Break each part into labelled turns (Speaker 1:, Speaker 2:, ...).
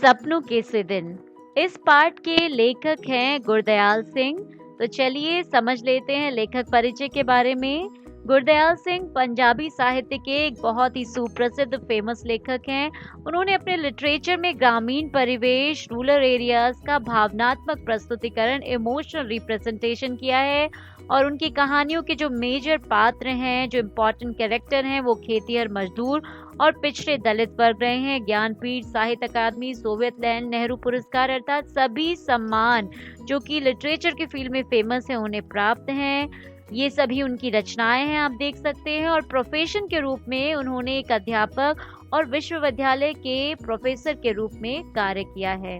Speaker 1: सपनों के से दिन। इस पाठ के लेखक हैं गुरदयाल सिंह। तो चलिए समझ लेते हैं लेखक परिचय के बारे में। गुरदयाल सिंह पंजाबी साहित्य के एक बहुत ही सुप्रसिद्ध फेमस लेखक हैं। उन्होंने अपने लिटरेचर में ग्रामीण परिवेश, रूरल एरियाज का भावनात्मक प्रस्तुतिकरण, इमोशनल रिप्रेजेंटेशन किया है। और उनकी कहानियों के जो मेजर पात्र हैं, जो इम्पोर्टेंट कैरेक्टर हैं, वो खेतीहर मजदूर और पिछड़े दलित वर्ग रहे हैं। ज्ञानपीठ, साहित्य अकादमी, सोवियत लैंड, नेहरू पुरस्कार अर्थात सभी सम्मान जो कि लिटरेचर के फील्ड में फेमस है उन्हें प्राप्त हैं। ये सभी उनकी रचनाएं हैं, आप देख सकते हैं। और प्रोफेशन के रूप में उन्होंने एक अध्यापक और विश्वविद्यालय के प्रोफेसर के रूप में कार्य किया है।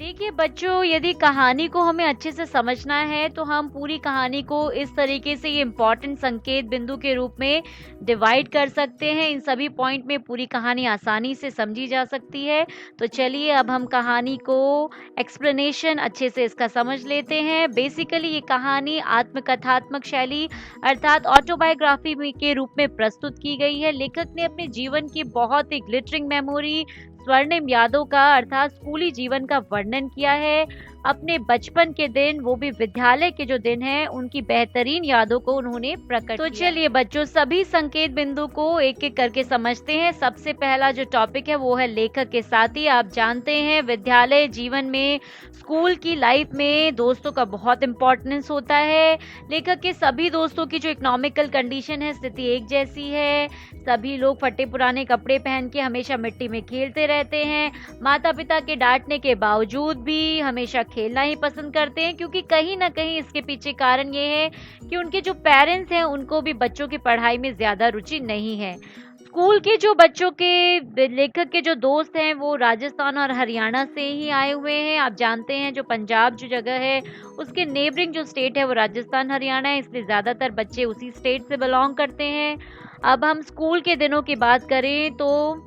Speaker 1: देखिए बच्चों, यदि कहानी को हमें अच्छे से समझना है तो हम पूरी कहानी को इस तरीके से ये इम्पोर्टेंट संकेत बिंदु के रूप में डिवाइड कर सकते हैं। इन सभी पॉइंट में पूरी कहानी आसानी से समझी जा सकती है। तो चलिए अब हम कहानी को एक्सप्लेनेशन अच्छे से इसका समझ लेते हैं। बेसिकली ये कहानी आत्मकथात्मक शैली अर्थात ऑटोबायोग्राफी के रूप में प्रस्तुत की गई है। लेखक ने अपने जीवन की बहुत ही ग्लिटरिंग मेमोरी, स्वर्णिम यादों का अर्थात स्कूली जीवन का वर्णन किया है। अपने बचपन के दिन, वो भी विद्यालय के जो दिन हैं, उनकी बेहतरीन यादों को उन्होंने प्रकट किया। तो चलिए बच्चों, सभी संकेत बिंदु को एक एक करके समझते हैं। सबसे पहला जो टॉपिक है वो है लेखक के साथी। आप जानते हैं विद्यालय जीवन में, स्कूल की लाइफ में दोस्तों का बहुत इंपॉर्टेंस होता है। लेखक के सभी दोस्तों की जो इकोनॉमिकल कंडीशन है, स्थिति एक जैसी है। सभी लोग फटे पुराने कपड़े पहन के हमेशा मिट्टी में खेलते रहते हैं। माता पिता के डांटने के बावजूद भी हमेशा खेलना ही पसंद करते हैं, क्योंकि कहीं ना कहीं इसके पीछे कारण ये है कि उनके जो पेरेंट्स हैं उनको भी बच्चों की पढ़ाई में ज्यादा रुचि नहीं है। स्कूल के जो बच्चों के लेखक के जो दोस्त हैं वो राजस्थान और हरियाणा से ही आए हुए हैं। आप जानते हैं जो पंजाब जो जगह है उसके नेबरिंग जो स्टेट है वो राजस्थान हरियाणा है, इसलिए ज़्यादातर बच्चे उसी स्टेट से बिलोंग करते हैं। अब हम स्कूल के दिनों की बात करें तो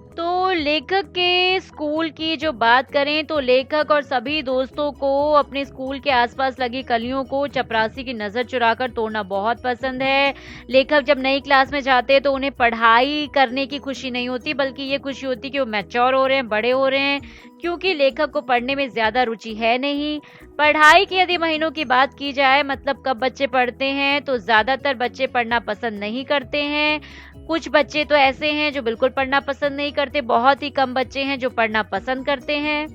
Speaker 1: लेखक के स्कूल की जो बात करें तो लेखक और सभी दोस्तों को अपने स्कूल के आसपास लगी कलियों को चपरासी की नज़र चुराकर तोड़ना बहुत पसंद है। लेखक जब नई क्लास में जाते हैं तो उन्हें पढ़ाई करने की खुशी नहीं होती, बल्कि ये खुशी होती कि वो मैच्योर हो रहे हैं, बड़े हो रहे हैं, क्योंकि लेखक को पढ़ने में ज़्यादा रुचि है नहीं। पढ़ाई की यदि महीनों की बात की जाए, मतलब कब बच्चे पढ़ते हैं, तो ज़्यादातर बच्चे पढ़ना पसंद नहीं करते हैं। कुछ बच्चे तो ऐसे हैं जो बिल्कुल पढ़ना पसंद नहीं करते, बहुत ही कम बच्चे हैं जो पढ़ना पसंद करते हैं।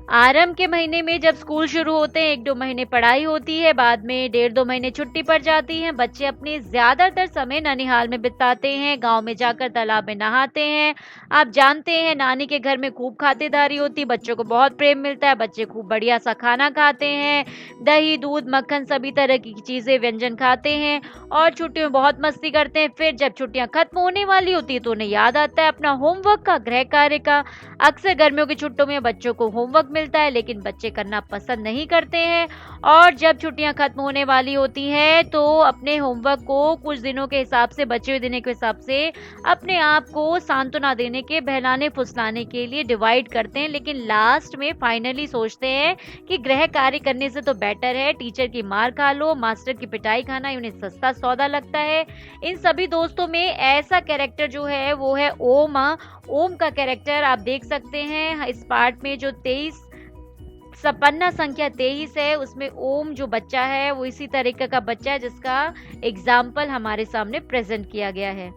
Speaker 1: आरंभ के महीने में जब स्कूल शुरू होते हैं 1-2 महीने पढ़ाई होती है, बाद में 1.5-2 महीने छुट्टी पड़ जाती है। बच्चे अपने ज्यादातर समय ननिहाल में बिताते हैं, गांव में जाकर तालाब में नहाते हैं। आप जानते हैं नानी के घर में खूब खातिरदारी होती है, बच्चों को बहुत प्रेम मिलता है, बच्चे खूब बढ़िया सा खाना खाते हैं, दही, दूध, मक्खन, सभी तरह की चीजें, व्यंजन खाते हैं और छुट्टियों में बहुत मस्ती करते हैं। फिर जब छुट्टियां खत्म होने वाली होती है तो उन्हें याद आता है अपना होमवर्क का, गृह कार्य का। अक्सर गर्मियों की छुट्टियों में बच्चों को होमवर्क मिलता है, लेकिन बच्चे करना पसंद नहीं करते हैं। और जब छुट्टियां खत्म होने वाली होती हैं तो अपने होमवर्क को कुछ दिनों के हिसाब से, बचे हुए दिनों के हिसाब से अपने आप को सांत्वना देने के, बहलाने फुसलाने के लिए डिवाइड करते हैं। लेकिन लास्ट में फाइनली सोचते हैं कि गृह कार्य करने से तो बेटर है टीचर की मार खा लो, मास्टर की पिटाई खाना उन्हें सस्ता सौदा लगता है। इन सभी दोस्तों में ऐसा कैरेक्टर जो है वो है ओम। ओम का कैरेक्टर आप देख सकते हैं इस पार्ट में, जो 23 पन्ना संख्या 23 है, उसमें ओम जो बच्चा है वो इसी तरीके का बच्चा है जिसका एग्जाम्पल हमारे सामने प्रेजेंट किया गया है।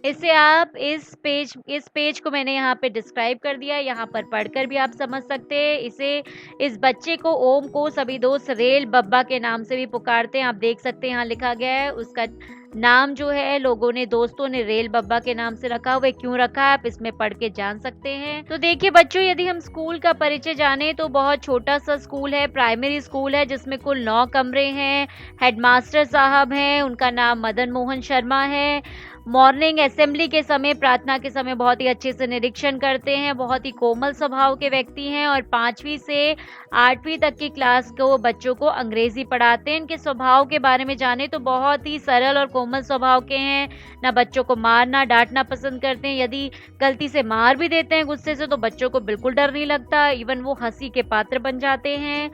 Speaker 1: इसे आप इस पेज को मैंने यहाँ पे डिस्क्राइब कर दिया है, यहाँ पर पढ़कर भी आप समझ सकते हैं। इस बच्चे को, ओम को, सभी दोस्त रेल बब्बा के नाम से भी पुकारते हैं। आप देख सकते हैं यहाँ लिखा गया है, उसका नाम जो है लोगों ने, दोस्तों ने रेल बब्बा के नाम से रखा हुआ है। क्यों रखा है आप इसमें पढ़ के जान सकते हैं। तो देखिए बच्चों, यदि हम स्कूल का परिचय जाने तो बहुत छोटा सा स्कूल है, प्राइमरी स्कूल है, जिसमें कुल 9 कमरे हैं। हेडमास्टर साहब हैं, उनका नाम मदन मोहन शर्मा है। मॉर्निंग असेंबली के समय, प्रार्थना के समय बहुत ही अच्छे से निरीक्षण करते हैं, बहुत ही कोमल स्वभाव के व्यक्ति हैं। और 5वीं से 8वीं तक की क्लास को बच्चों को अंग्रेजी पढ़ाते हैं। इनके स्वभाव के बारे में जाने तो बहुत ही सरल और कोमल स्वभाव के हैं। ना बच्चों को मारना डांटना पसंद करते हैं, यदि गलती से मार भी देते हैं गुस्से से तो बच्चों को बिल्कुल डर नहीं लगता, इवन वो हंसी के पात्र बन जाते हैं।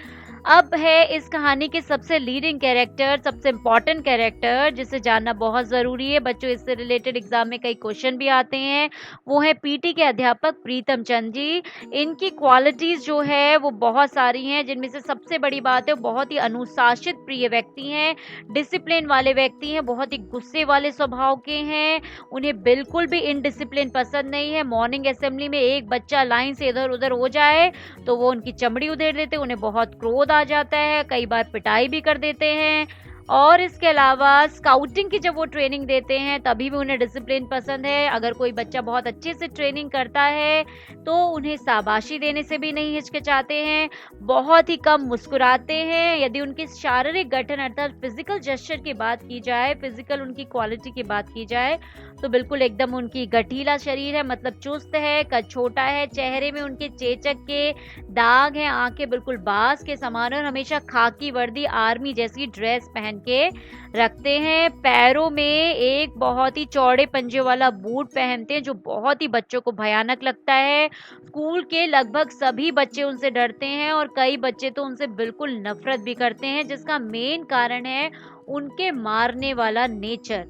Speaker 1: अब है इस कहानी के सबसे लीडिंग कैरेक्टर, सबसे इम्पोर्टेंट कैरेक्टर जिसे जानना बहुत ज़रूरी है बच्चों। इससे रिलेटेड एग्जाम में कई क्वेश्चन भी आते हैं। वो है पीटी के अध्यापक प्रीतम चंद जी। इनकी क्वालिटीज़ जो है वो बहुत सारी हैं, जिनमें से सबसे बड़ी बात है वो बहुत ही अनुशासित प्रिय व्यक्ति हैं, डिसिप्लिन वाले व्यक्ति हैं, बहुत ही गुस्से वाले स्वभाव के हैं। उन्हें बिल्कुल भी इनडिसिप्लिन पसंद नहीं है। मॉर्निंग असेंबली में एक बच्चा लाइन से इधर उधर हो जाए तो वो उनकी चमड़ी उधेड़ देते हैं, उन्हें बहुत क्रोध आ जाता है, कई बार पिटाई भी कर देते हैं। और इसके अलावा स्काउटिंग की जब वो ट्रेनिंग देते हैं तभी भी उन्हें डिसिप्लिन पसंद है। अगर कोई बच्चा बहुत अच्छे से ट्रेनिंग करता है तो उन्हें शाबाशी देने से भी नहीं हिचकिचाते हैं, बहुत ही कम मुस्कुराते हैं। यदि उनके शारीरिक गठन अर्थात फिजिकल जेस्चर की बात की जाए, फिजिकल उनकी क्वालिटी की बात की जाए तो बिल्कुल एकदम उनकी गठीला शरीर है, मतलब चुस्त है, कद छोटा है, चेहरे में उनके चेचक के दाग हैं, आंखें बिल्कुल बांस के समान और हमेशा खाकी वर्दी आर्मी जैसी ड्रेस पहन के रखते हैं। पैरों में एक बहुत ही चौड़े पंजे वाला बूट पहनते हैं जो बहुत ही बच्चों को भयानक लगता है। स्कूल के लगभग सभी बच्चे उनसे डरते हैं और कई बच्चे तो उनसे बिल्कुल नफरत भी करते हैं, जिसका मेन कारण है उनके मारने वाला नेचर।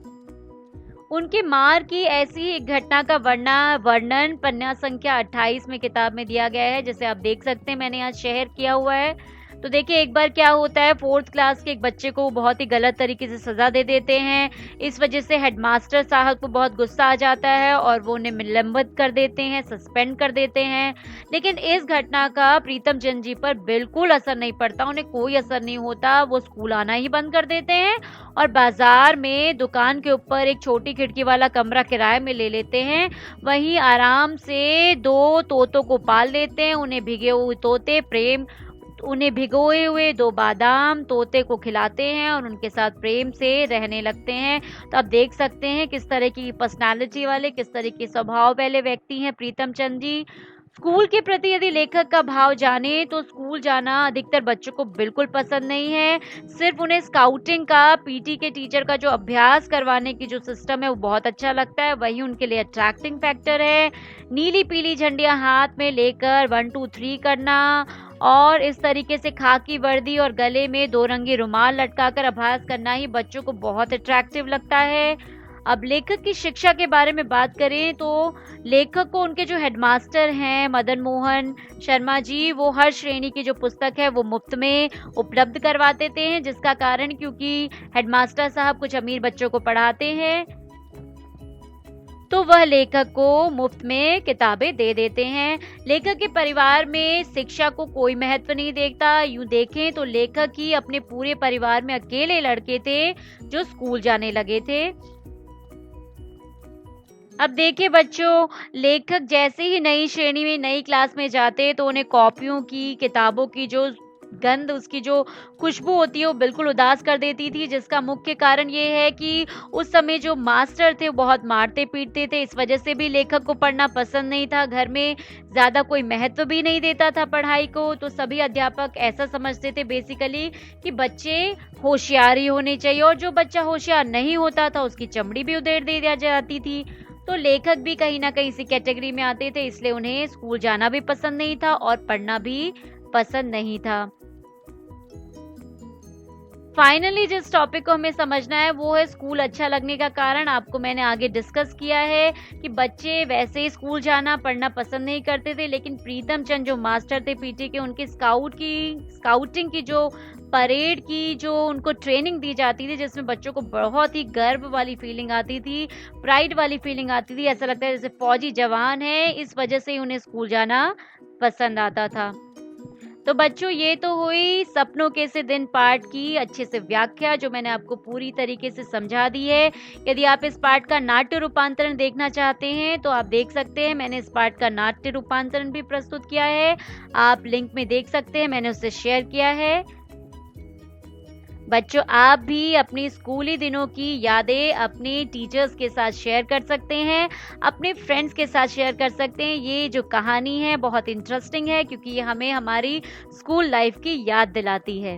Speaker 1: उनकी मार की ऐसी ही एक घटना का वर्णन पन्ना संख्या 28 में किताब में दिया गया है, जिसे आप देख सकते हैं, मैंने यहाँ शेयर किया हुआ है। तो देखिए एक बार क्या होता है, 4th क्लास के एक बच्चे को बहुत ही गलत तरीके से सज़ा दे देते हैं। इस वजह से हेडमास्टर साहब को बहुत गुस्सा आ जाता है और वो उन्हें निलंबित कर देते हैं, सस्पेंड कर देते हैं। लेकिन इस घटना का प्रीतम चंद जी पर बिल्कुल असर नहीं पड़ता, उन्हें कोई असर नहीं होता। वो स्कूल आना ही बंद कर देते हैं और बाजार में दुकान के ऊपर एक छोटी खिड़की वाला कमरा किराए में ले लेते हैं। वहीं आराम से 2 तोतों को पाल लेते हैं। उन्हें भिगोए हुए 2 बादाम तोते को खिलाते हैं और उनके साथ प्रेम से रहने लगते हैं। तो आप देख सकते हैं किस तरह की पर्सनालिटी वाले, किस तरह के स्वभाव वाले व्यक्ति हैं प्रीतम चंद जी। स्कूल के प्रति यदि लेखक का भाव जाने तो स्कूल जाना अधिकतर बच्चों को बिल्कुल पसंद नहीं है। सिर्फ उन्हें स्काउटिंग का, पीटी के टीचर का जो अभ्यास करवाने की जो सिस्टम है वो बहुत अच्छा लगता है, वही उनके लिए अट्रैक्टिंग फैक्टर है। नीली पीली झंडियां हाथ में लेकर 1 2 3 करना और इस तरीके से खाकी वर्दी और गले में 2 रंगी रुमाल लटकाकर अभ्यास करना ही बच्चों को बहुत अट्रैक्टिव लगता है। अब लेखक की शिक्षा के बारे में बात करें तो लेखक को उनके जो हेडमास्टर हैं मदन मोहन शर्मा जी, वो हर श्रेणी की जो पुस्तक है वो मुफ्त में उपलब्ध करवा देते हैं, जिसका कारण क्योंकि हेडमास्टर साहब कुछ अमीर बच्चों को पढ़ाते हैं तो वह लेखक को मुफ्त में किताबें दे देते हैं। लेखक के परिवार में शिक्षा को कोई महत्व नहीं देता। यूं देखें तो लेखक ही अपने पूरे परिवार में अकेले लड़के थे जो स्कूल जाने लगे थे। अब देखिए बच्चों, लेखक जैसे ही नई श्रेणी में, नई क्लास में जाते तो उन्हें कॉपियों की, किताबों की जो गंध, उसकी जो खुशबू होती है वो बिल्कुल उदास कर देती थी, जिसका मुख्य कारण ये है कि उस समय जो मास्टर थे वो बहुत मारते पीटते थे। इस वजह से भी लेखक को पढ़ना पसंद नहीं था। घर में ज़्यादा कोई महत्व भी नहीं देता था पढ़ाई को, तो सभी अध्यापक ऐसा समझते थे बेसिकली कि बच्चे होशियार ही होने चाहिए और जो बच्चा होशियार नहीं होता था उसकी चमड़ी भी उधेड़ दी जाती थी। तो लेखक भी कहीं ना कहीं इसी कैटेगरी में आते थे, इसलिए उन्हें स्कूल जाना भी पसंद नहीं था और पढ़ना भी पसंद नहीं था। फाइनली जिस टॉपिक को हमें समझना है वो है स्कूल अच्छा लगने का कारण। आपको मैंने आगे डिस्कस किया है कि बच्चे वैसे ही स्कूल जाना, पढ़ना पसंद नहीं करते थे, लेकिन प्रीतम चंद जो मास्टर थे पीटी के, उनकी स्काउटिंग की जो परेड की जो उनको ट्रेनिंग दी जाती थी, जिसमें बच्चों को बहुत ही गर्व वाली फीलिंग आती थी, प्राइड वाली फीलिंग आती थी, ऐसा लगता है जैसे फौजी जवान है। इस वजह से ही उन्हें स्कूल जाना पसंद आता था। तो बच्चों, ये तो हुई सपनों के से दिन पाठ की अच्छे से व्याख्या, जो मैंने आपको पूरी तरीके से समझा दी है। यदि आप इस पाठ का नाट्य रूपांतरण देखना चाहते हैं तो आप देख सकते हैं, मैंने इस पाठ का नाट्य रूपांतरण भी प्रस्तुत किया है, आप लिंक में देख सकते हैं, मैंने उससे शेयर किया है। बच्चों, आप भी अपनी स्कूली दिनों की यादें अपने टीचर्स के साथ शेयर कर सकते हैं, अपने फ्रेंड्स के साथ शेयर कर सकते हैं। ये जो कहानी है बहुत इंटरेस्टिंग है क्योंकि ये हमें हमारी स्कूल लाइफ की याद दिलाती है।